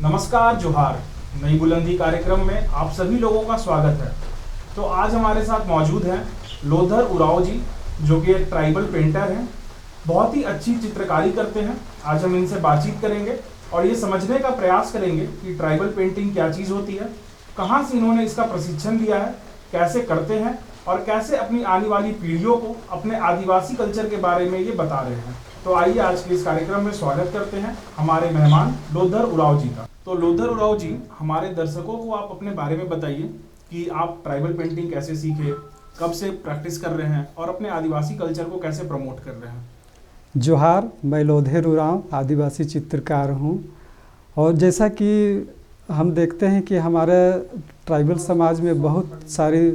नमस्कार जोहार। नई बुलंदी कार्यक्रम में आप सभी लोगों का स्वागत है। तो आज हमारे साथ मौजूद हैं लोधर उरांव जी, जो कि एक ट्राइबल पेंटर हैं। बहुत ही अच्छी चित्रकारी करते हैं। आज हम इनसे बातचीत करेंगे और ये समझने का प्रयास करेंगे कि ट्राइबल पेंटिंग क्या चीज़ होती है, कहाँ से इन्होंने इसका प्रशिक्षण लिया है, कैसे करते हैं और कैसे अपनी आने वाली पीढ़ियों को अपने आदिवासी कल्चर के बारे में ये बता रहे हैं। तो आइए आज के इस कार्यक्रम में स्वागत करते हैं हमारे मेहमान लोधर उरांव जी का। तो लोधर उरांव जी, हमारे दर्शकों को आप अपने बारे में बताइए कि आप ट्राइबल पेंटिंग कैसे सीखे, कब से प्रैक्टिस कर रहे हैं और अपने आदिवासी कल्चर को कैसे प्रमोट कर रहे हैं। जोहार, मैं लोधर उरांव आदिवासी चित्रकार हूँ। और जैसा कि हम देखते हैं कि हमारे ट्राइबल समाज में बहुत सारी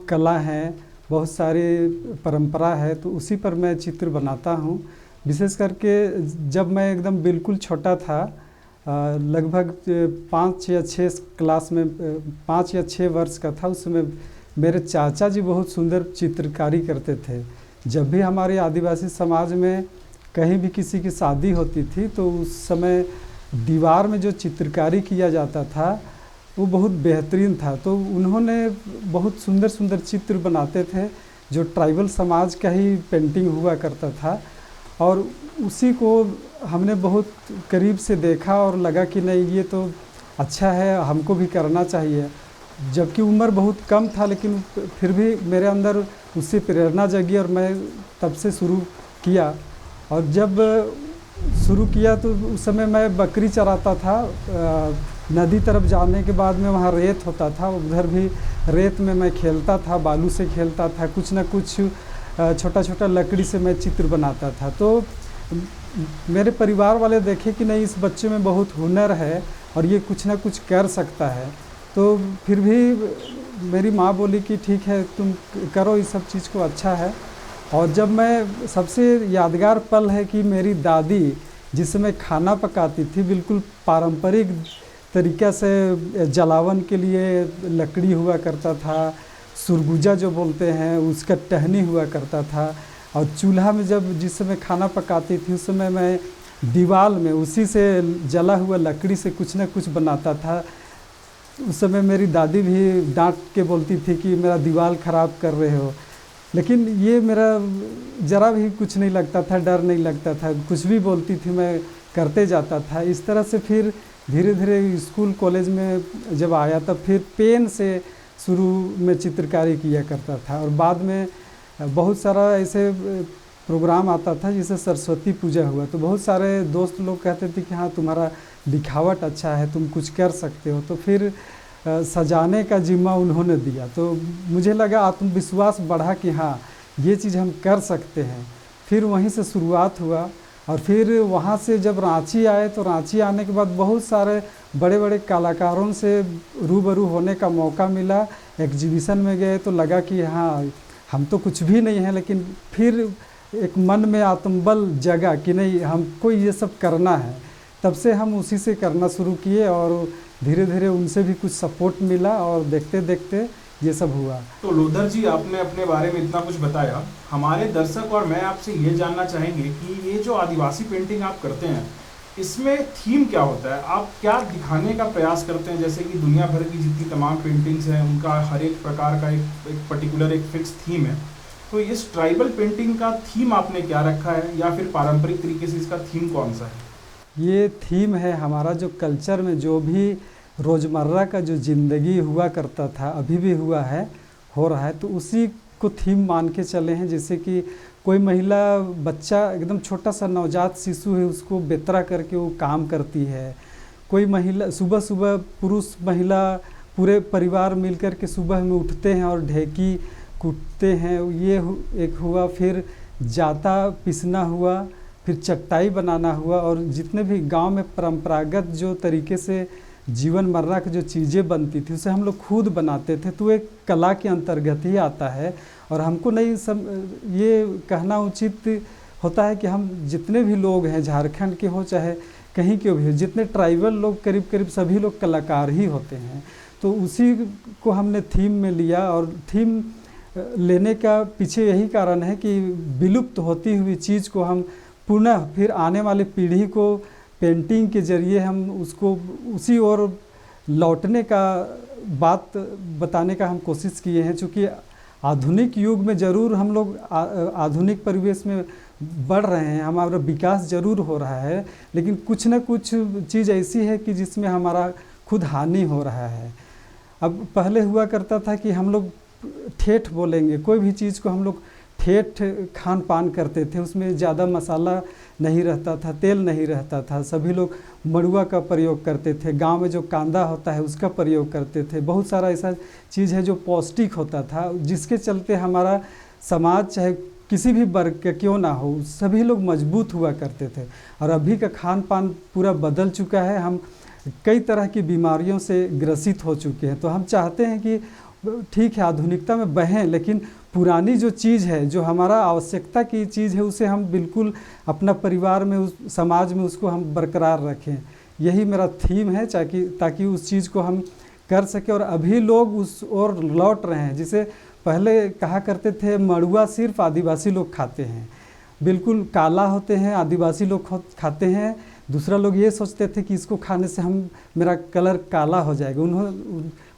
कला हैं, बहुत सारी परंपरा है, तो उसी पर मैं चित्र बनाता हूँ। विशेष करके जब मैं एकदम बिल्कुल छोटा था, लगभग 5 या 6 क्लास में 5 या 6 वर्ष का था, उस समय मेरे चाचा जी बहुत सुंदर चित्रकारी करते थे। जब भी हमारे आदिवासी समाज में कहीं भी किसी की शादी होती थी तो उस समय दीवार में जो चित्रकारी किया जाता था वो बहुत बेहतरीन था। तो उन्होंने बहुत सुंदर सुंदर चित्र बनाते थे, जो ट्राइबल समाज का ही पेंटिंग हुआ करता था। और उसी को हमने बहुत करीब से देखा और लगा कि नहीं, ये तो अच्छा है, हमको भी करना चाहिए। जबकि उम्र बहुत कम था, लेकिन फिर भी मेरे अंदर उससे प्रेरणा जगी और मैं तब से शुरू किया। और जब शुरू किया तो उस समय मैं बकरी चराता था। नदी तरफ जाने के बाद में वहाँ रेत होता था, उधर भी रेत में मैं खेलता था, बालू से खेलता था, कुछ ना कुछ छोटा छोटा लकड़ी से मैं चित्र बनाता था। तो मेरे परिवार वाले देखे कि नहीं, इस बच्चे में बहुत हुनर है और ये कुछ ना कुछ कर सकता है। तो फिर भी मेरी माँ बोली कि ठीक है, तुम करो, इस सब चीज़ को अच्छा है। और जब मैं, सबसे यादगार पल है कि मेरी दादी जिस समय खाना पकाती थी, बिल्कुल पारंपरिक तरीक़ा से जलावन के लिए लकड़ी हुआ करता था, सुरगुजा जो बोलते हैं उसका टहनी हुआ करता था। और चूल्हा में जब जिस समय खाना पकाती थी, उस समय मैं दीवार में उसी से जला हुआ लकड़ी से कुछ ना कुछ बनाता था। उस समय मेरी दादी भी डांट के बोलती थी कि मेरा दीवार ख़राब कर रहे हो, लेकिन ये मेरा ज़रा भी कुछ नहीं लगता था, डर नहीं लगता था, कुछ भी बोलती थी मैं करते जाता था। इस तरह से फिर धीरे धीरे स्कूल कॉलेज में जब आया तब फिर पेन से शुरू में चित्रकारी किया करता था। और बाद में बहुत सारा ऐसे प्रोग्राम आता था, जैसे सरस्वती पूजा हुआ तो बहुत सारे दोस्त लोग कहते थे कि हाँ, तुम्हारा लिखावट अच्छा है, तुम कुछ कर सकते हो। तो फिर सजाने का जिम्मा उन्होंने दिया, तो मुझे लगा, आत्मविश्वास बढ़ा कि हाँ, ये चीज़ हम कर सकते हैं। फिर वहीं से शुरुआत हुआ। और फिर वहाँ से जब रांची आए तो रांची आने के बाद बहुत सारे बड़े बड़े कलाकारों से रूबरू होने का मौका मिला। एग्जीबिशन में गए तो लगा कि हाँ, हम तो कुछ भी नहीं हैं, लेकिन फिर एक मन में आत्मबल जगा कि नहीं, हमको ये सब करना है। तब से हम उसी से करना शुरू किए और धीरे धीरे उनसे भी कुछ सपोर्ट मिला और देखते देखते ये सब हुआ। तो लोधर जी, आपने अपने बारे में इतना कुछ बताया, हमारे दर्शक और मैं आपसे ये जानना चाहेंगे कि ये जो आदिवासी पेंटिंग आप करते हैं, इसमें थीम क्या होता है, आप क्या दिखाने का प्रयास करते हैं। जैसे कि दुनिया भर की जितनी तमाम पेंटिंग्स हैं, उनका हर एक प्रकार का एक पर्टिकुलर एक फिक्स थीम है। तो इस ट्राइबल पेंटिंग का थीम आपने क्या रखा है, या फिर पारंपरिक तरीके से इसका थीम कौन सा है। ये थीम है हमारा जो कल्चर में जो भी रोज़मर्रा का जो ज़िंदगी हुआ करता था, अभी भी हुआ है, हो रहा है, तो उसी को थीम मान के चले हैं। जैसे कि कोई महिला, बच्चा एकदम छोटा सा नवजात शिशु है, उसको बेतरा करके वो काम करती है। कोई महिला सुबह सुबह, पुरुष महिला पूरे परिवार मिलकर के सुबह में उठते हैं और ढेकी कूटते हैं, ये एक हुआ। फिर जाता पिसना हुआ, फिर चटाई बनाना हुआ। और जितने भी गांव में परंपरागत जो तरीके से जीवन मर्रा की जो चीज़ें बनती थी, उसे हम लोग खुद बनाते थे, तो एक कला के अंतर्गत ही आता है। और हमको नहीं ये कहना उचित होता है कि हम जितने भी लोग हैं, झारखंड के हो चाहे कहीं के भी हो, जितने ट्राइबल लोग करीब करीब सभी लोग कलाकार ही होते हैं। तो उसी को हमने थीम में लिया। और थीम लेने का पीछे यही कारण है कि विलुप्त होती हुई चीज़ को हम पुनः फिर आने वाली पीढ़ी को पेंटिंग के ज़रिए हम उसको उसी ओर लौटने का बात बताने का हम कोशिश किए हैं। चूँकि आधुनिक युग में ज़रूर हम लोग आधुनिक परिवेश में बढ़ रहे हैं, हमारा विकास ज़रूर हो रहा है, लेकिन कुछ न कुछ चीज़ ऐसी है कि जिसमें हमारा खुद हानि हो रहा है। अब पहले हुआ करता था कि हम लोग ठेठ बोलेंगे, कोई भी चीज़ को हम लोग ठेठ खान पान करते थे, उसमें ज़्यादा मसाला नहीं रहता था, तेल नहीं रहता था, सभी लोग मड़ुआ का प्रयोग करते थे, गांव में जो कांदा होता है उसका प्रयोग करते थे। बहुत सारा ऐसा चीज़ है जो पौष्टिक होता था, जिसके चलते हमारा समाज चाहे किसी भी वर्ग का क्यों ना हो, सभी लोग मजबूत हुआ करते थे। और अभी का खान पान पूरा बदल चुका है, हम कई तरह की बीमारियों से ग्रसित हो चुके हैं। तो हम चाहते हैं कि ठीक है आधुनिकता में बहें, लेकिन पुरानी जो चीज़ है, जो हमारा आवश्यकता की चीज़ है, उसे हम बिल्कुल अपना परिवार में, उस समाज में उसको हम बरकरार रखें। यही मेरा थीम है, ताकि उस चीज़ को हम कर सकें। और अभी लोग उस ओर लौट रहे हैं। जिसे पहले कहा करते थे मड़ुआ सिर्फ आदिवासी लोग खाते हैं, बिल्कुल काला होते हैं, आदिवासी लोग खाते हैं। दूसरा लोग ये सोचते थे कि इसको खाने से मेरा कलर काला हो जाएगा।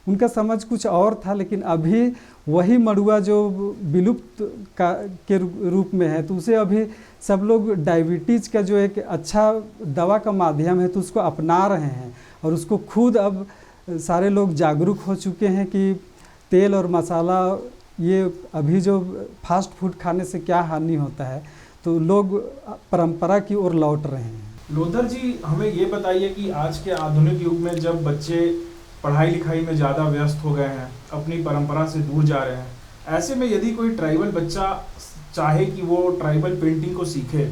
उनका समझ कुछ और था। लेकिन अभी वही मड़ुआ जो विलुप्त के रूप में है, तो उसे अभी सब लोग डायबिटीज़ का जो एक अच्छा दवा का माध्यम है, तो उसको अपना रहे हैं। और उसको खुद अब सारे लोग जागरूक हो चुके हैं कि तेल और मसाला, ये अभी जो फास्ट फूड खाने से क्या हानि होता है, तो लोग परंपरा की ओर लौट रहे हैं। लोधर जी, हमें ये बताइए कि आज के आधुनिक युग में जब बच्चे पढ़ाई लिखाई में ज़्यादा व्यस्त हो गए हैं, अपनी परंपरा से दूर जा रहे हैं, ऐसे में यदि कोई ट्राइबल बच्चा चाहे कि वो ट्राइबल पेंटिंग को सीखे,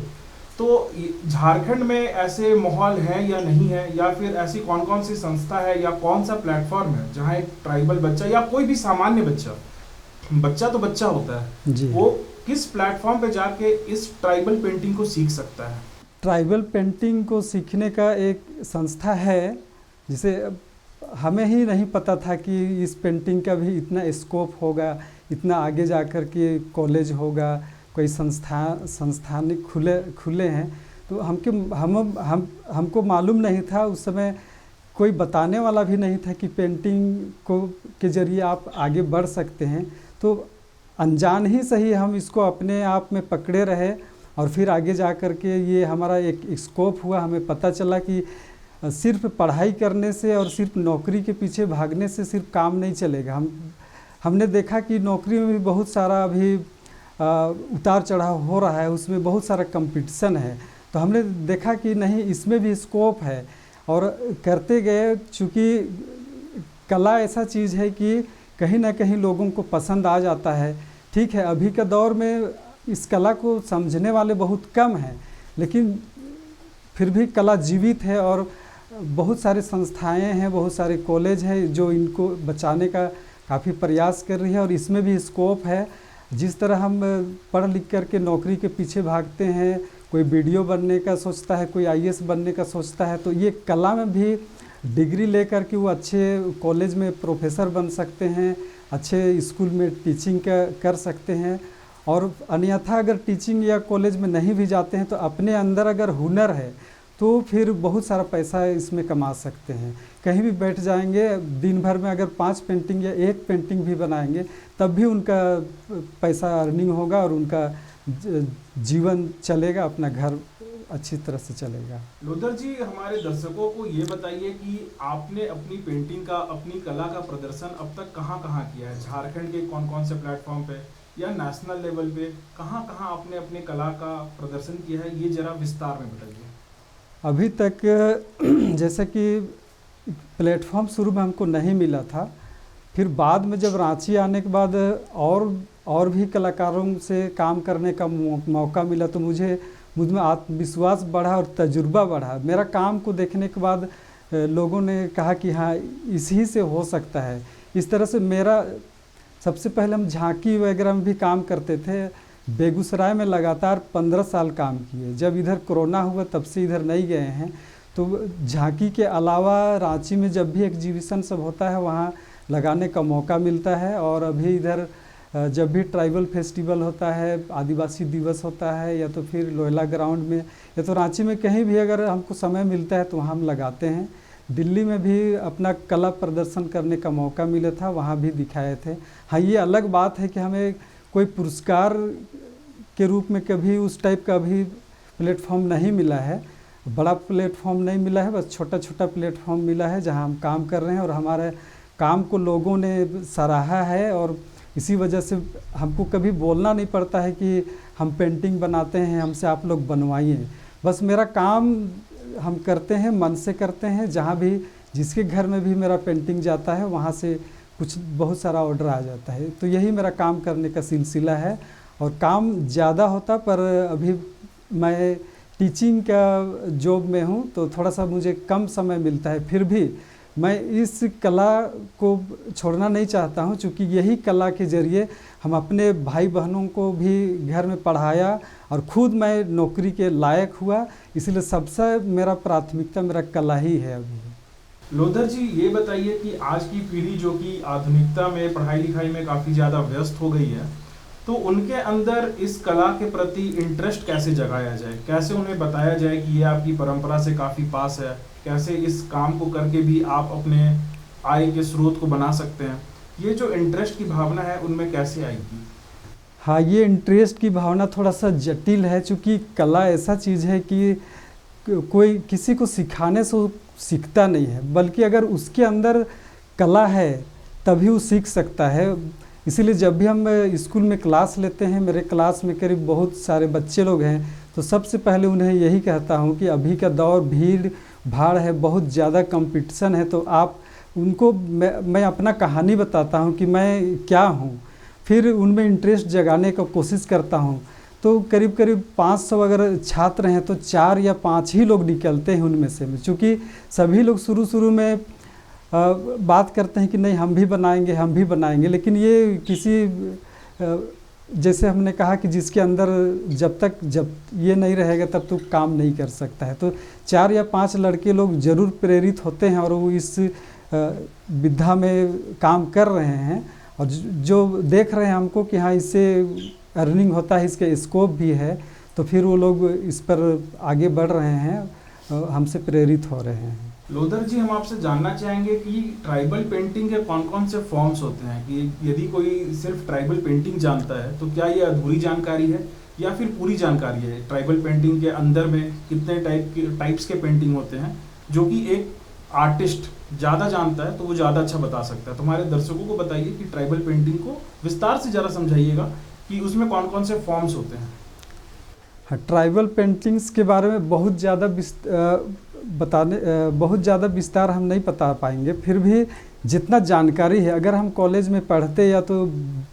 तो झारखंड में ऐसे माहौल है या नहीं है, या फिर ऐसी कौन कौन सी संस्था है या कौन सा प्लेटफॉर्म है जहाँ एक ट्राइबल बच्चा या कोई भी सामान्य बच्चा तो बच्चा होता है जी, वो किस प्लेटफॉर्म पे जाके इस ट्राइबल पेंटिंग को सीख सकता है? ट्राइबल पेंटिंग को सीखने का एक संस्था है, जिसे हमें ही नहीं पता था कि इस पेंटिंग का भी इतना स्कोप होगा, इतना आगे जाकर के कॉलेज होगा, कोई संस्थान खुले हैं। तो हमको मालूम नहीं था उस समय, कोई बताने वाला भी नहीं था कि पेंटिंग के ज़रिए आप आगे बढ़ सकते हैं। तो अनजान ही सही हम इसको अपने आप में पकड़े रहे, और फिर आगे जा कर के ये हमारा एक स्कोप हुआ। हमें पता चला कि सिर्फ पढ़ाई करने से और सिर्फ नौकरी के पीछे भागने से सिर्फ काम नहीं चलेगा। हमने देखा कि नौकरी में भी बहुत सारा अभी उतार चढ़ाव हो रहा है, उसमें बहुत सारा कंपटीशन है। तो हमने देखा कि नहीं, इसमें भी स्कोप है, और करते गए। चूँकि कला ऐसा चीज़ है कि कहीं ना कहीं लोगों को पसंद आ जाता है। ठीक है, अभी के दौर में इस कला को समझने वाले बहुत कम हैं, लेकिन फिर भी कला जीवित है, और बहुत सारे संस्थाएं हैं, बहुत सारे कॉलेज हैं जो इनको बचाने का काफ़ी प्रयास कर रही है। और इसमें भी स्कोप है। जिस तरह हम पढ़ लिख कर के नौकरी के पीछे भागते हैं, कोई वीडियो बनने का सोचता है, कोई आईएएस बनने का सोचता है, तो ये कला में भी डिग्री लेकर के वो अच्छे कॉलेज में प्रोफेसर बन सकते हैं, अच्छे स्कूल में टीचिंग कर सकते हैं। और अन्यथा अगर टीचिंग या कॉलेज में नहीं भी जाते हैं, तो अपने अंदर अगर हुनर है तो फिर बहुत सारा पैसा इसमें कमा सकते हैं। कहीं भी बैठ जाएंगे, दिन भर में अगर 5 पेंटिंग या 1 पेंटिंग भी बनाएंगे, तब भी उनका पैसा अर्निंग होगा, और उनका जीवन चलेगा, अपना घर अच्छी तरह से चलेगा। लोधर जी, हमारे दर्शकों को ये बताइए कि आपने अपनी पेंटिंग का, अपनी कला का प्रदर्शन अब तक कहाँ कहाँ किया है? झारखंड के कौन कौन से प्लेटफॉर्म पे या नेशनल लेवल पे कहाँ कहाँ आपने अपने कला का प्रदर्शन किया है, ये जरा विस्तार में बताइए। अभी तक जैसे कि प्लेटफॉर्म शुरू में हमको नहीं मिला था, फिर बाद में जब रांची आने के बाद और भी कलाकारों से काम करने का मौका मिला, तो मुझ में आत्मविश्वास बढ़ा और तजुर्बा बढ़ा। मेरा काम को देखने के बाद लोगों ने कहा कि हाँ, इसी से हो सकता है। इस तरह से मेरा सबसे पहले हम झांकी वगैरह में भी काम करते थे। बेगूसराय में लगातार 15 साल काम किए। जब इधर कोरोना हुआ तब से इधर नहीं गए हैं। तो झांकी के अलावा रांची में जब भी एग्जीबिशन सब होता है, वहाँ लगाने का मौका मिलता है। और अभी इधर जब भी ट्राइबल फेस्टिवल होता है, आदिवासी दिवस होता है, या तो फिर लोयला ग्राउंड में या तो रांची में कहीं भी अगर हमको समय मिलता है तो वहाँ हम लगाते हैं। दिल्ली में भी अपना कला प्रदर्शन करने का मौका मिला था, वहाँ भी दिखाए थे। हाँ, ये अलग बात है कि हमें कोई पुरस्कार के रूप में कभी उस टाइप का अभी प्लेटफॉर्म नहीं मिला है, बड़ा प्लेटफॉर्म नहीं मिला है, बस छोटा छोटा प्लेटफॉर्म मिला है जहाँ हम काम कर रहे हैं और हमारे काम को लोगों ने सराहा है। और इसी वजह से हमको कभी बोलना नहीं पड़ता है कि हम पेंटिंग बनाते हैं, हमसे आप लोग बनवाइए। बस मेरा काम हम करते हैं, मन से करते हैं। जहाँ भी जिसके घर में भी मेरा पेंटिंग जाता है वहाँ से कुछ बहुत सारा ऑर्डर आ जाता है। तो यही मेरा काम करने का सिलसिला है। और काम ज़्यादा होता, पर अभी मैं टीचिंग का जॉब में हूँ तो थोड़ा सा मुझे कम समय मिलता है। फिर भी मैं इस कला को छोड़ना नहीं चाहता हूँ, क्योंकि यही कला के ज़रिए हम अपने भाई बहनों को भी घर में पढ़ाया और खुद मैं नौकरी के लायक हुआ। इसलिए सबसे मेरा प्राथमिकता मेरा कला ही है अभी। लोधर जी, ये बताइए कि आज की पीढ़ी जो कि आधुनिकता में पढ़ाई लिखाई में काफ़ी ज़्यादा व्यस्त हो गई है, तो उनके अंदर इस कला के प्रति इंटरेस्ट कैसे जगाया जाए, कैसे उन्हें बताया जाए कि ये आपकी परंपरा से काफ़ी पास है, कैसे इस काम को करके भी आप अपने आय के स्रोत को बना सकते हैं, ये जो इंटरेस्ट की भावना है उनमें कैसे आएगी? हाँ, ये इंटरेस्ट की भावना थोड़ा सा जटिल है, क्योंकि कला ऐसा चीज़ है कि कोई किसी को सिखाने से वो सीखता नहीं है, बल्कि अगर उसके अंदर कला है तभी वो सीख सकता है। इसीलिए जब भी हम स्कूल में क्लास लेते हैं, मेरे क्लास में करीब बहुत सारे बच्चे लोग हैं, तो सबसे पहले उन्हें यही कहता हूँ कि अभी का दौर भीड़ भाड़ है, बहुत ज़्यादा कंपटीशन है, तो आप उनको मैं अपना कहानी बताता हूँ कि मैं क्या हूँ, फिर उनमें इंटरेस्ट जगाने का कोशिश करता हूँ। तो करीब करीब 500 अगर छात्र हैं तो 4 या 5 ही लोग निकलते हैं उनमें से। क्योंकि सभी लोग शुरू में बात करते हैं कि नहीं हम भी बनाएंगे, हम भी बनाएंगे, लेकिन ये किसी जैसे हमने कहा कि जिसके अंदर जब ये नहीं रहेगा तब तो काम नहीं कर सकता है। तो 4 या 5 लड़के लोग ज़रूर प्रेरित होते हैं और वो इस विधा में काम कर रहे हैं, और जो देख रहे हैं हमको कि हाँ इससे अर्निंग होता है, इसके स्कोप भी है, तो फिर वो लोग इस पर आगे बढ़ रहे हैं, हमसे प्रेरित हो रहे हैं। लोधर जी, हम आपसे जानना चाहेंगे कि ट्राइबल पेंटिंग के कौन कौन से फॉर्म्स होते हैं, कि यदि कोई सिर्फ ट्राइबल पेंटिंग जानता है तो क्या ये अधूरी जानकारी है या फिर पूरी जानकारी है? ट्राइबल पेंटिंग के अंदर में कितने टाइप्स के पेंटिंग होते हैं जो कि एक आर्टिस्ट ज़्यादा जानता है तो वो ज़्यादा अच्छा बता सकता है? तो हमारे दर्शकों को बताइए कि ट्राइबल पेंटिंग को विस्तार से ज़रा समझाइएगा कि उसमें कौन कौन से फॉर्म्स होते हैं। हाँ, ट्राइबल पेंटिंग्स के बारे में बहुत ज़्यादा विस्तार हम नहीं बता पाएंगे। फिर भी जितना जानकारी है, अगर हम कॉलेज में पढ़ते या तो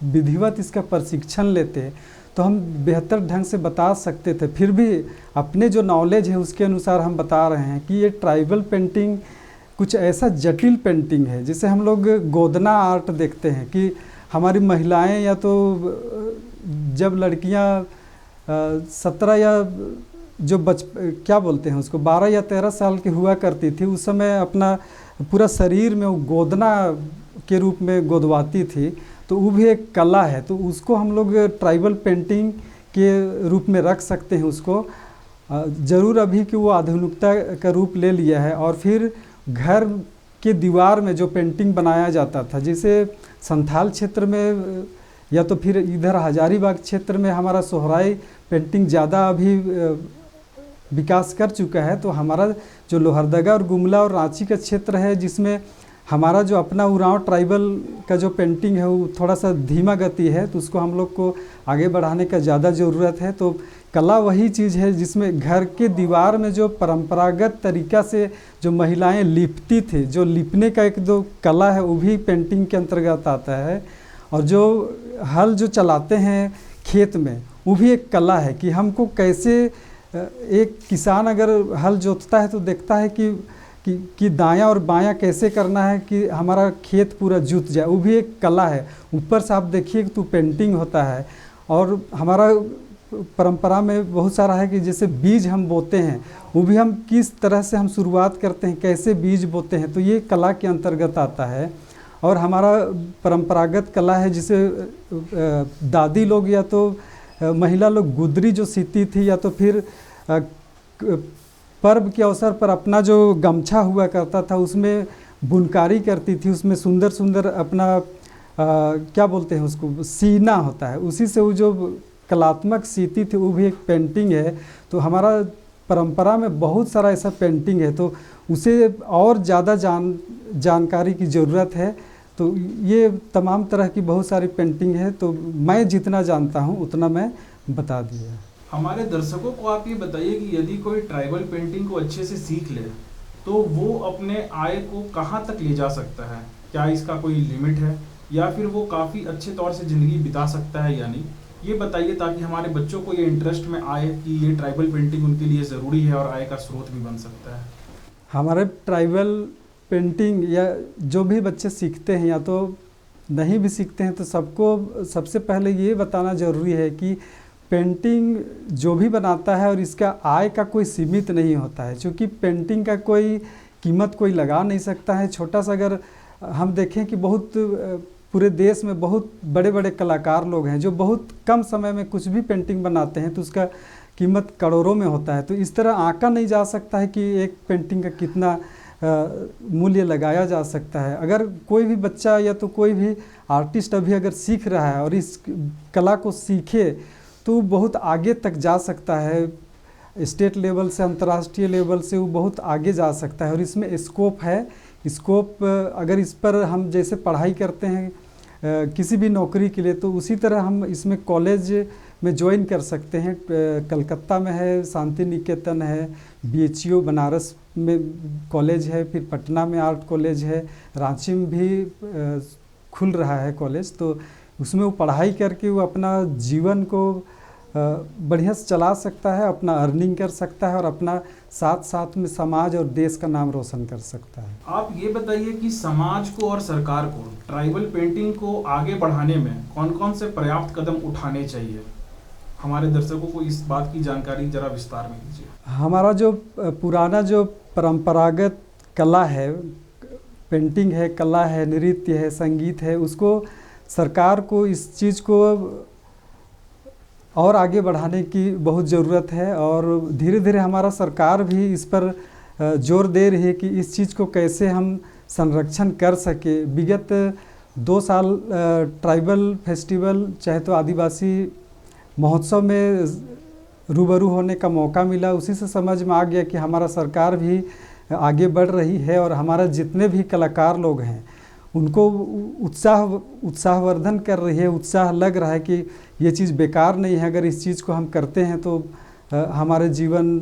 विधिवत इसका प्रशिक्षण लेते तो हम बेहतर ढंग से बता सकते थे। फिर भी अपने जो नॉलेज है उसके अनुसार हम बता रहे हैं कि ये ट्राइबल पेंटिंग कुछ ऐसा जटिल पेंटिंग है, जिसे हम लोग गोदना आर्ट देखते हैं कि हमारी महिलाएं या तो जब लड़कियां 17 या जो क्या बोलते हैं उसको 12 या 13 साल की हुआ करती थी, उस समय अपना पूरा शरीर में वो गोदना के रूप में गोदवाती थी, तो वो भी एक कला है। तो उसको हम लोग ट्राइबल पेंटिंग के रूप में रख सकते हैं उसको। ज़रूर अभी कि वो आधुनिकता का रूप ले लिया है। और फिर घर के दीवार में जो पेंटिंग बनाया जाता था, जैसे संथाल क्षेत्र में या तो फिर इधर हजारीबाग क्षेत्र में हमारा सोहराई पेंटिंग ज़्यादा अभी विकास कर चुका है, तो हमारा जो लोहरदगा और गुमला और रांची का क्षेत्र है, जिसमें हमारा जो अपना उरांव ट्राइबल का जो पेंटिंग है वो थोड़ा सा धीमा गति है, तो उसको हम लोग को आगे बढ़ाने का ज़्यादा ज़रूरत है। तो कला वही चीज़ है जिसमें घर के दीवार में जो परंपरागत तरीक़ा से जो महिलाएं लिपती थी, जो लिपने का एक दो कला है, वो भी पेंटिंग के अंतर्गत आता है। और जो हल जो चलाते हैं खेत में, वो भी एक कला है कि हमको कैसे एक किसान अगर हल जोतता है तो देखता है कि दायां और बायां कैसे करना है कि हमारा खेत पूरा जुत जाए, वो भी एक कला है। ऊपर से आप देखिए तो पेंटिंग होता है। और हमारा परंपरा में बहुत सारा है कि जैसे बीज हम बोते हैं, वो भी हम किस तरह से हम शुरुआत करते हैं, कैसे बीज बोते हैं, तो ये कला के अंतर्गत आता है। और हमारा परंपरागत कला है जिसे दादी लोग या तो महिला लोग गुदरी जो सीती थी या तो फिर पर्व के अवसर पर अपना जो गमछा हुआ करता था उसमें बुनकारी करती थी, उसमें सुंदर सुंदर अपना क्या बोलते हैं उसको, सीना होता है, उसी से वो जो कलात्मक सीती थी वो भी एक पेंटिंग है। तो हमारा परंपरा में बहुत सारा ऐसा पेंटिंग है, तो उसे और ज़्यादा जानकारी की ज़रूरत है। तो ये तमाम तरह की बहुत सारी पेंटिंग है, तो मैं जितना जानता हूँ उतना मैं बता दिया। हमारे दर्शकों को आप ये बताइए कि यदि कोई ट्राइबल पेंटिंग को अच्छे से सीख ले तो वो अपने आय को कहाँ तक ले जा सकता है? क्या इसका कोई लिमिट है या फिर वो काफ़ी अच्छे तौर से ज़िंदगी बिता सकता है या नहीं? ये बताइए ताकि हमारे बच्चों को ये इंटरेस्ट में आए कि ये ट्राइबल पेंटिंग उनके लिए ज़रूरी है और आय का स्रोत भी बन सकता है। हमारे ट्राइबल पेंटिंग या जो भी बच्चे सीखते हैं या तो नहीं भी सीखते हैं, तो सबको सबसे पहले ये बताना ज़रूरी है कि पेंटिंग जो भी बनाता है और इसका आय का कोई सीमित नहीं होता है, क्योंकि पेंटिंग का कोई कीमत कोई लगा नहीं सकता है। छोटा सा अगर हम देखें कि बहुत पूरे देश में बहुत बड़े बड़े कलाकार लोग हैं जो बहुत कम समय में कुछ भी पेंटिंग बनाते हैं तो उसका कीमत करोड़ों में होता है। तो इस तरह आंका नहीं जा सकता है कि एक पेंटिंग का कितना मूल्य लगाया जा सकता है। अगर कोई भी बच्चा या तो कोई भी आर्टिस्ट अभी अगर सीख रहा है और इस कला को सीखे तो बहुत आगे तक जा सकता है, स्टेट लेवल से अंतर्राष्ट्रीय लेवल से वो बहुत आगे जा सकता है। और इसमें स्कोप है, स्कोप अगर इस पर हम जैसे पढ़ाई करते हैं किसी भी नौकरी के लिए, तो उसी तरह हम इसमें कॉलेज में ज्वाइन कर सकते हैं। कलकत्ता में है, शांति निकेतन है, BHU बनारस में कॉलेज है, फिर पटना में आर्ट कॉलेज है, रांची में भी खुल रहा है कॉलेज। तो उसमें वो पढ़ाई करके वो अपना जीवन को बढ़िया से चला सकता है, अपना अर्निंग कर सकता है और अपना साथ साथ में समाज और देश का नाम रोशन कर सकता है। आप ये बताइए कि समाज को और सरकार को ट्राइबल पेंटिंग को आगे बढ़ाने में कौन कौन से पर्याप्त कदम उठाने चाहिए? हमारे दर्शकों को इस बात की जानकारी जरा विस्तार में दीजिए। हमारा जो पुराना जो परंपरागत कला है, पेंटिंग है, कला है, नृत्य है, संगीत है, उसको सरकार को इस चीज़ को और आगे बढ़ाने की बहुत ज़रूरत है। और धीरे धीरे हमारा सरकार भी इस पर जोर दे रही है कि इस चीज़ को कैसे हम संरक्षण कर सके। विगत 2 साल ट्राइबल फेस्टिवल चाहे तो आदिवासी महोत्सव में रूबरू होने का मौका मिला, उसी से समझ में आ गया कि हमारा सरकार भी आगे बढ़ रही है और हमारा जितने भी कलाकार लोग हैं उनको उत्साहवर्धन कर रही है। उत्साह लग रहा है कि ये चीज़ बेकार नहीं है, अगर इस चीज़ को हम करते हैं तो हमारे जीवन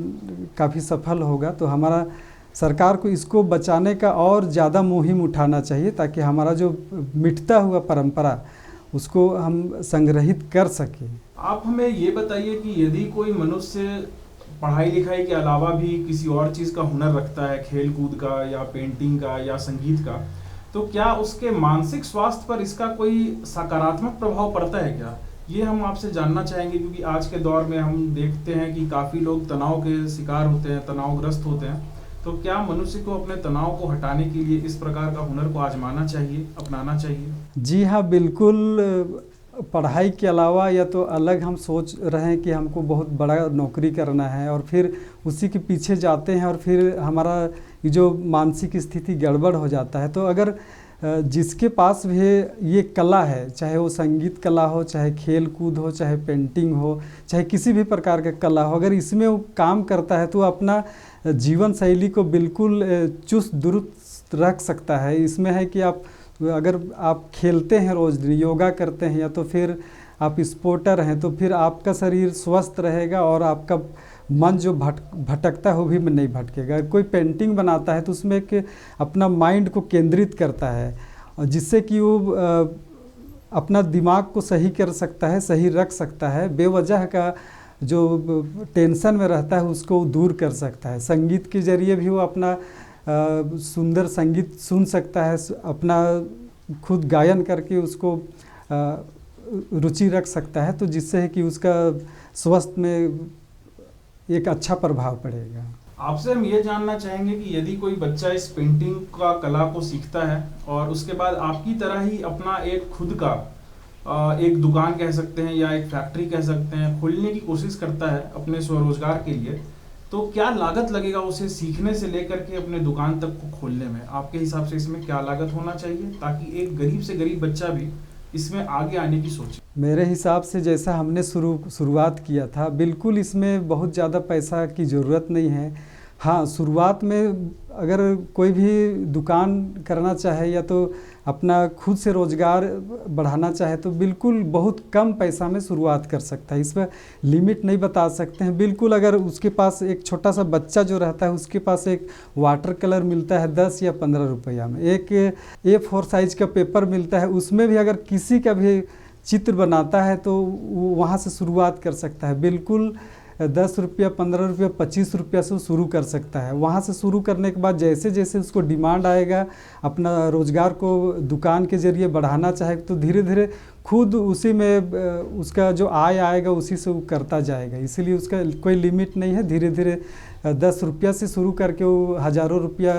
काफ़ी सफल होगा। तो हमारा सरकार को इसको बचाने का और ज़्यादा मुहिम उठाना चाहिए ताकि हमारा जो मिटता हुआ परंपरा उसको हम संग्रहित कर सकें। आप हमें ये बताइए कि यदि कोई मनुष्य पढ़ाई लिखाई के अलावा भी किसी और चीज़ का हुनर रखता है, खेल कूद का या पेंटिंग का या संगीत का, तो क्या उसके मानसिक स्वास्थ्य पर इसका कोई सकारात्मक प्रभाव पड़ता है क्या? ये हम आपसे जानना चाहेंगे, क्योंकि आज के दौर में हम देखते हैं कि काफ़ी लोग तनाव के शिकार होते हैं, तनावग्रस्त होते हैं। तो क्या मनुष्य को अपने तनाव को हटाने के लिए इस प्रकार का हुनर को आजमाना चाहिए, अपनाना चाहिए? जी हाँ, बिल्कुल। पढ़ाई के अलावा या तो अलग हम सोच रहे हैं कि हमको बहुत बड़ा नौकरी करना है और फिर उसी के पीछे जाते हैं और फिर हमारा ये जो मानसिक स्थिति गड़बड़ हो जाता है। तो अगर जिसके पास भी ये कला है, चाहे वो संगीत कला हो, चाहे खेल कूद हो, चाहे पेंटिंग हो, चाहे किसी भी प्रकार का कला हो, अगर इसमें वो काम करता है तो अपना जीवन शैली को बिल्कुल चुस्त दुरुस्त रख सकता है। इसमें है कि अगर आप खेलते हैं, रोज़ दिन योगा करते हैं या तो फिर आप स्पोर्टर हैं, तो फिर आपका शरीर स्वस्थ रहेगा और आपका मन जो भटकता है वो भी नहीं भटकेगा। कोई पेंटिंग बनाता है तो उसमें एक अपना माइंड को केंद्रित करता है और जिससे कि वो अपना दिमाग को सही कर सकता है, सही रख सकता है, बेवजह का जो टेंशन में रहता है उसको दूर कर सकता है। संगीत के ज़रिए भी वो अपना सुंदर संगीत सुन सकता है, अपना खुद गायन करके उसको रुचि रख सकता है, तो जिससे है कि उसका स्वास्थ्य में एक अच्छा प्रभाव पड़ेगा। आपसे हम ये जानना चाहेंगे कि यदि कोई बच्चा इस पेंटिंग का कला को सीखता है और उसके बाद आपकी तरह ही अपना एक खुद का एक दुकान कह सकते हैं या एक फैक्ट्री कह सकते हैं खोलने की कोशिश करता है अपने स्वरोजगार के लिए, तो क्या लागत लगेगा उसे सीखने से लेकर के अपने दुकान तक को खोलने में? आपके हिसाब से इसमें क्या लागत होना चाहिए ताकि एक गरीब से गरीब बच्चा भी इसमें आगे आने की सोचे? मेरे हिसाब से जैसा हमने शुरुआत किया था, बिल्कुल इसमें बहुत ज़्यादा पैसा की ज़रूरत नहीं है। हाँ, शुरुआत में अगर कोई भी दुकान करना चाहे या तो अपना खुद से रोज़गार बढ़ाना चाहे तो बिल्कुल बहुत कम पैसा में शुरुआत कर सकता है। इसमें लिमिट नहीं बता सकते हैं। बिल्कुल अगर उसके पास एक छोटा सा बच्चा जो रहता है उसके पास एक वाटर कलर मिलता है 10 या 15 रुपया में, एक A4 साइज़ का पेपर मिलता है, उसमें भी अगर किसी का भी चित्र बनाता है तो वहाँ से शुरुआत कर सकता है। बिल्कुल 10 रुपया, 15 रुपया, 25 रुपया से शुरू कर सकता है। वहाँ से शुरू करने के बाद जैसे जैसे उसको डिमांड आएगा, अपना रोज़गार को दुकान के ज़रिए बढ़ाना चाहे तो धीरे धीरे खुद उसी में उसका जो आय आएगा उसी से वो करता जाएगा। इसीलिए उसका कोई लिमिट नहीं है। धीरे धीरे 10 रुपया से शुरू करके वो हज़ारों रुपया,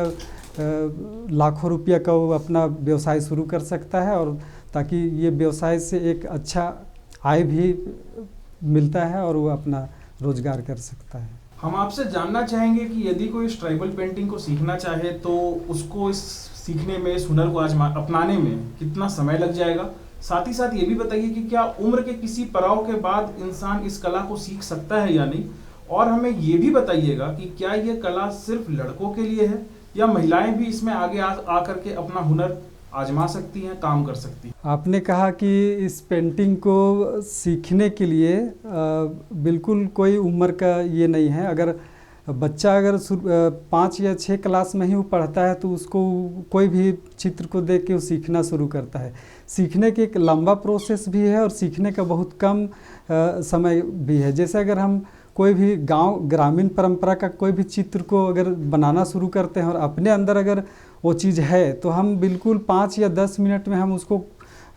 लाखों रुपया का वो अपना व्यवसाय शुरू कर सकता है, और ताकि ये व्यवसाय से एक अच्छा आय भी मिलता है और वो अपना रोजगार कर सकता है। हम आपसे जानना चाहेंगे कि यदि कोई इस ट्राइबल पेंटिंग को सीखना चाहे तो उसको इस सीखने में, इस हुनर को अपनाने में कितना समय लग जाएगा? साथ ही साथ ये भी बताइए कि क्या उम्र के किसी पड़ाव के बाद इंसान इस कला को सीख सकता है या नहीं? और हमें ये भी बताइएगा कि क्या ये कला सिर्फ लड़कों के लिए है या महिलाएं भी इसमें आगे आकर के अपना हुनर आजमा सकती हैं, काम कर सकती हैं? आपने कहा कि इस पेंटिंग को सीखने के लिए बिल्कुल कोई उम्र का ये नहीं है। अगर बच्चा 5 या 6 क्लास में ही वो पढ़ता है तो उसको कोई भी चित्र को देख के वो सीखना शुरू करता है। सीखने के एक लंबा प्रोसेस भी है और सीखने का बहुत कम समय भी है। जैसे अगर हम कोई भी ग्रामीण परंपरा का कोई भी चित्र को अगर बनाना शुरू करते हैं और अपने अंदर अगर वो चीज़ है तो हम बिल्कुल 5 या 10 मिनट में हम उसको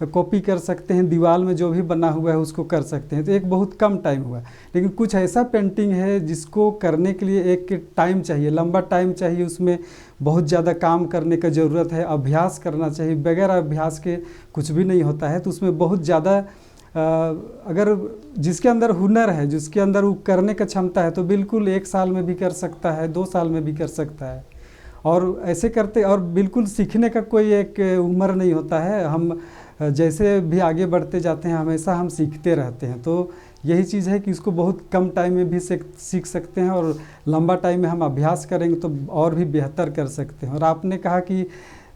कॉपी कर सकते हैं। दीवार में जो भी बना हुआ है उसको कर सकते हैं। तो एक बहुत कम टाइम हुआ है। लेकिन कुछ ऐसा पेंटिंग है जिसको करने के लिए एक टाइम चाहिए, लंबा टाइम चाहिए, उसमें बहुत ज़्यादा काम करने का ज़रूरत है, अभ्यास करना चाहिए। बगैर अभ्यास के कुछ भी नहीं होता है। तो उसमें बहुत ज़्यादा अगर जिसके अंदर हुनर है, जिसके अंदर वो करने का क्षमता है तो बिल्कुल 1 साल में भी कर सकता है, 2 साल में भी कर सकता है। और ऐसे करते, और बिल्कुल सीखने का कोई एक उम्र नहीं होता है। हम जैसे भी आगे बढ़ते जाते हैं हमेशा हम सीखते रहते हैं। तो यही चीज़ है कि इसको बहुत कम टाइम में भी सीख सकते हैं और लंबा टाइम में हम अभ्यास करेंगे तो और भी बेहतर कर सकते हैं। और आपने कहा कि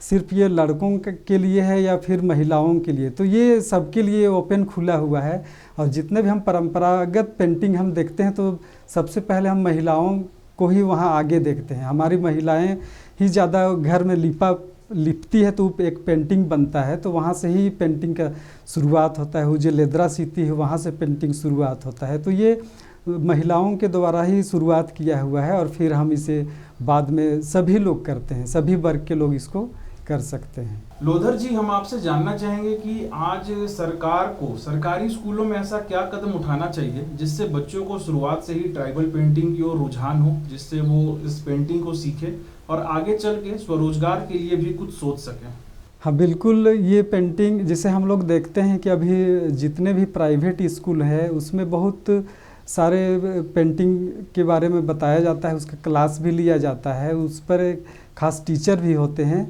सिर्फ ये लड़कों के लिए है या फिर महिलाओं के लिए, तो ये सबके लिए ओपन खुला हुआ है। और जितने भी हम परंपरागत पेंटिंग हम देखते हैं तो सबसे पहले हम महिलाओं को ही वहाँ आगे देखते हैं। हमारी महिलाएं ही ज़्यादा घर में लिपती है तो एक पेंटिंग बनता है, तो वहाँ से ही पेंटिंग का शुरुआत होता है। वो जो लेदरा सीती है वहाँ से पेंटिंग शुरुआत होता है। तो ये महिलाओं के द्वारा ही शुरुआत किया हुआ है और फिर हम इसे बाद में सभी लोग करते हैं, सभी वर्ग के लोग इसको कर सकते हैं। लोधर जी, हम आपसे जानना चाहेंगे कि आज सरकार को सरकारी स्कूलों में ऐसा क्या कदम उठाना चाहिए जिससे बच्चों को शुरुआत से ही ट्राइबल पेंटिंग की ओर रुझान हो, जिससे वो इस पेंटिंग को सीखें और आगे चल के स्वरोजगार के लिए भी कुछ सोच सकें? हाँ बिल्कुल, ये पेंटिंग जैसे हम लोग देखते हैं कि अभी जितने भी प्राइवेट स्कूल है उसमें बहुत सारे पेंटिंग के बारे में बताया जाता है, उसका क्लास भी लिया जाता है, उस पर एक खास टीचर भी होते हैं।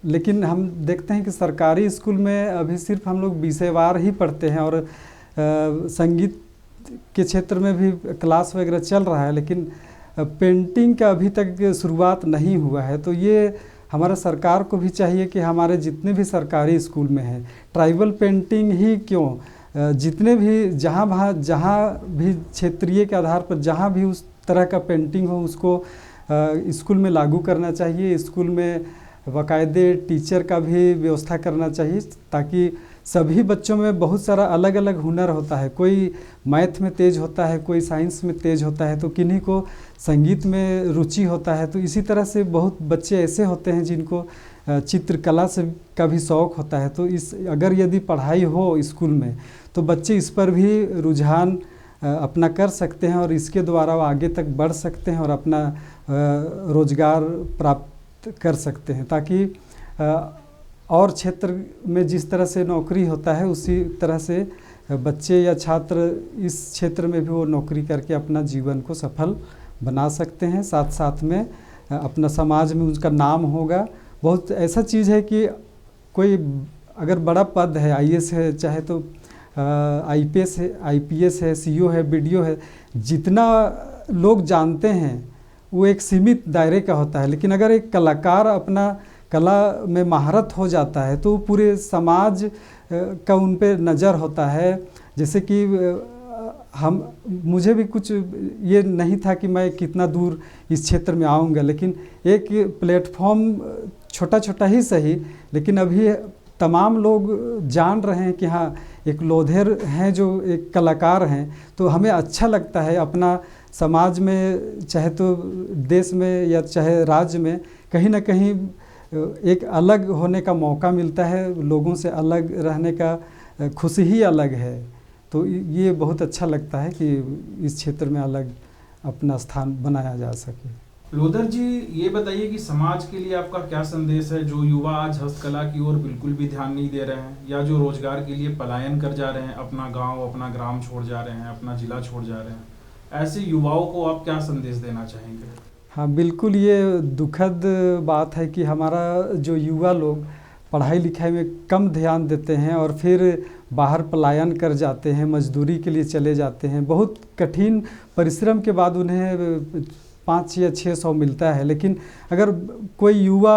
लेकिन हम देखते हैं कि सरकारी स्कूल में अभी सिर्फ हम लोग विषयवार ही पढ़ते हैं और संगीत के क्षेत्र में भी क्लास वगैरह चल रहा है, लेकिन पेंटिंग का अभी तक शुरुआत नहीं हुआ है। तो ये हमारा सरकार को भी चाहिए कि हमारे जितने भी सरकारी स्कूल में हैं ट्राइबल पेंटिंग ही क्यों, जितने भी जहाँ भी क्षेत्रीय के आधार पर जहाँ भी उस तरह का पेंटिंग हो उसको स्कूल में लागू करना चाहिए। स्कूल में बाकायदे टीचर का भी व्यवस्था करना चाहिए ताकि सभी बच्चों में बहुत सारा अलग अलग हुनर होता है। कोई मैथ में तेज होता है, कोई साइंस में तेज होता है, तो किन्हीं को संगीत में रुचि होता है। तो इसी तरह से बहुत बच्चे ऐसे होते हैं जिनको चित्रकला से का भी शौक़ होता है। तो अगर यदि पढ़ाई हो स्कूल में तो बच्चे इस पर भी रुझान अपना कर सकते हैं और इसके द्वारा वो आगे तक बढ़ सकते हैं और अपना रोजगार प्राप्त कर सकते हैं, ताकि और क्षेत्र में जिस तरह से नौकरी होता है उसी तरह से बच्चे या छात्र इस क्षेत्र में भी वो नौकरी करके अपना जीवन को सफल बना सकते हैं। साथ साथ में अपना समाज में उनका नाम होगा। बहुत ऐसा चीज़ है कि कोई अगर बड़ा पद है, आईएएस है, चाहे तो आईपीएस है, आईपीएस है, सीईओ है, बीडीओ है, जितना लोग जानते हैं वो एक सीमित दायरे का होता है। लेकिन अगर एक कलाकार अपना कला में महारत हो जाता है तो पूरे समाज का उन पे नज़र होता है। जैसे कि मुझे भी कुछ ये नहीं था कि मैं कितना दूर इस क्षेत्र में आऊँगा, लेकिन एक प्लेटफॉर्म छोटा छोटा ही सही, लेकिन अभी तमाम लोग जान रहे हैं कि हाँ एक लोधेर हैं जो एक कलाकार हैं। तो हमें अच्छा लगता है अपना समाज में, चाहे तो देश में या चाहे राज्य में, कहीं ना कहीं एक अलग होने का मौका मिलता है, लोगों से अलग रहने का खुशी ही अलग है। तो ये बहुत अच्छा लगता है कि इस क्षेत्र में अलग अपना स्थान बनाया जा सके। लोधर जी, ये बताइए कि समाज के लिए आपका क्या संदेश है, जो युवा आज हस्तकला की ओर बिल्कुल भी ध्यान नहीं दे रहे हैं या जो रोजगार के लिए पलायन कर जा रहे हैं, अपना गांव अपना ग्राम छोड़ जा रहे हैं, अपना जिला छोड़ जा रहे हैं, ऐसे युवाओं को आप क्या संदेश देना चाहेंगे? हाँ बिल्कुल, ये दुखद बात है कि हमारा जो युवा लोग पढ़ाई लिखाई में कम ध्यान देते हैं और फिर बाहर पलायन कर जाते हैं, मजदूरी के लिए चले जाते हैं। बहुत कठिन परिश्रम के बाद उन्हें 5 या 600 मिलता है। लेकिन अगर कोई युवा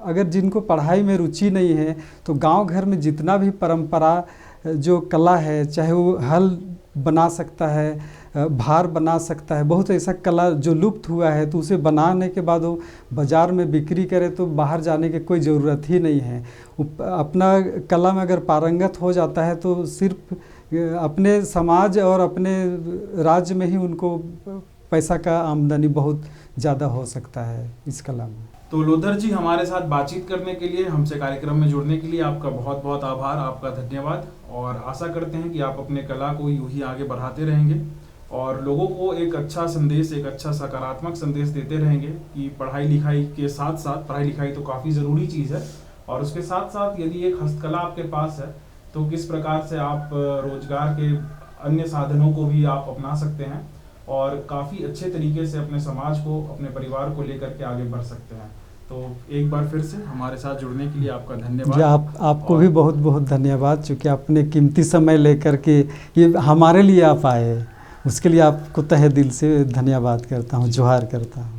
अगर जिनको पढ़ाई में रुचि नहीं है तो गांव घर में जितना भी परंपरा जो कला है, चाहे वो हल बना सकता है, भार बना सकता है, बहुत ऐसा कला जो लुप्त हुआ है, तो उसे बनाने के बाद वो बाज़ार में बिक्री करे तो बाहर जाने की कोई ज़रूरत ही नहीं है। अपना कला में अगर पारंगत हो जाता है तो सिर्फ अपने समाज और अपने राज्य में ही उनको पैसा का आमदनी बहुत ज़्यादा हो सकता है इस कला में। तो लोधर जी, हमारे साथ बातचीत करने के लिए, हमसे कार्यक्रम में जुड़ने के लिए आपका बहुत बहुत आभार, आपका धन्यवाद। और आशा करते हैं कि आप अपने कला को यूं ही आगे बढ़ाते रहेंगे और लोगों को एक अच्छा संदेश, एक अच्छा सकारात्मक संदेश देते रहेंगे कि पढ़ाई लिखाई के साथ साथ, पढ़ाई लिखाई तो काफ़ी ज़रूरी चीज़ है, और उसके साथ साथ यदि एक हस्तकला आपके पास है तो किस प्रकार से आप रोजगार के अन्य साधनों को भी आप अपना सकते हैं और काफ़ी अच्छे तरीके से अपने समाज को, अपने परिवार को लेकर के आगे बढ़ सकते हैं। तो एक बार फिर से हमारे साथ जुड़ने के लिए आपका धन्यवाद। आपको भी बहुत बहुत धन्यवाद, चूँकि आपने कीमती समय लेकर के ये हमारे लिए आप आए, उसके लिए आपको तहे दिल से धन्यवाद करता हूँ, जोहार करता हूँ।